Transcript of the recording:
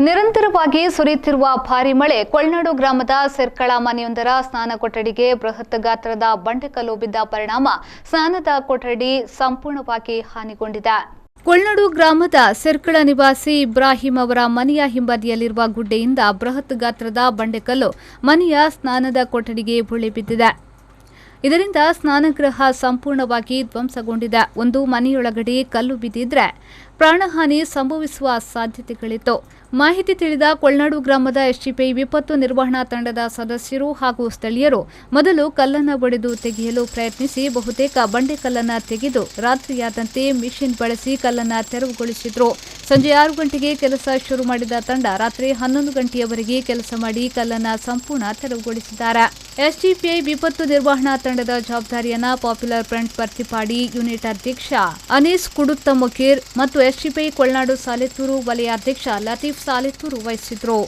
ನಿರಂತರವಾಗಿ ಸುರಿಯುತ್ತಿರುವ ಭಾರಿ ಮಳೆ ಕೊಳ್ನಾಡು ಗ್ರಾಮದ ಸೆರ್ಕಳ ಮನೆಯೊಂದರ ಸ್ನಾನ ಕೊಠಡಿಗೆ ಬೃಹತ್ ಗಾತ್ರದ ಬಂಡೆಕಲ್ಲು ಬಿದ್ದ ಪರಿಣಾಮ ಸ್ನಾನದ ಕೊಠಡಿ ಸಂಪೂರ್ಣವಾಗಿ ಹಾನಿಗೊಂಡಿದೆ. ಕೊಳ್ನಾಡು ಗ್ರಾಮದ ಸೆರ್ಕಳ ನಿವಾಸಿ ಇಬ್ರಾಹಿಂ ಅವರ ಮನೆಯ ಹಿಂಬದಿಯಲ್ಲಿರುವ ಗುಡ್ಡೆಯಿಂದ ಬೃಹತ್ ಗಾತ್ರದ ಬಂಡೆಕಲ್ಲು ಮನೆಯ ಸ್ನಾನದ ಕೊಠಡಿಗೆ ಉರುಳಿ ಬಿದ್ದಿದೆ. ಇದರಿಂದ ಸ್ನಾನಗೃಹ ಸಂಪೂರ್ಣವಾಗಿ ಧ್ವಂಸಗೊಂಡಿದೆ. ಒಂದು ಮನೆಯೊಳಗಡೆ ಕಲ್ಲು ಬಿದ್ದಿದ್ರೆ ಪ್ರಾಣಹಾನಿ ಸಂಭವಿಸುವ ಸಾಧ್ಯತೆಗಳಿತ್ತು. ಮಾಹಿತಿ ತಿಳಿದ ಕೊಳ್ನಾಡು ಗ್ರಾಮದ ಎಸ್ಡಿಪಿಐ ವಿಪತ್ತು ನಿರ್ವಹಣಾ ತಂಡದ ಸದಸ್ಯರು ಹಾಗೂ ಸ್ಥಳೀಯರು ಮೊದಲು ಕಲ್ಲನ್ನು ಒಡೆದು ತೆಗೆಯಲು ಪ್ರಯತ್ನಿಸಿ ಬಹುತೇಕ ಬಂಡೆಕಲ್ಲನ್ನು ತೆಗೆದು ರಾತ್ರಿಯಾದಂತೆ ಮಿಷಿನ್ ಬಳಸಿ ಕಲ್ಲನ್ನು ತೆರವುಗೊಳಿಸಿದ್ರು. ಸಂಜೆ 6 ಗಂಟೆಗೆ ಕೆಲಸ ಶುರು ಮಾಡಿದ ತಂಡ ರಾತ್ರಿ 11 ಗಂಟೆಯವರೆಗೆ ಕೆಲಸ ಮಾಡಿ ಕಲ್ಲನ್ನು ಸಂಪೂರ್ಣ ತೆರವುಗೊಳಿಸಿದ್ದಾರೆ. ಎಸ್ಡಿಪಿಐ ವಿಪತ್ತು ನಿರ್ವಹಣಾ ತಂಡದ ಜವಾಬ್ದಾರಿಯನ್ನು ಪಾಪ್ಯುಲರ್ ಫ್ರಂಟ್ ಬರ್ತಿಪಾಡಿ ಯೂನಿಟ್ ಅಧ್ಯಕ್ಷ ಅನೀಸ್ ಕುಡುತ್ತಮೊಕೀರ್ ಮತ್ತು ಎಸ್ಡಿಪಿಐ ಕೊಳ್ನಾಡು ಸಾಲೆತ್ತೂರು ವಲಯಾಧ್ಯಕ್ಷ ಲತೀಫ್ ಸಾಲೆತ್ತೂರು ವಹಿಸಿದ್ರು.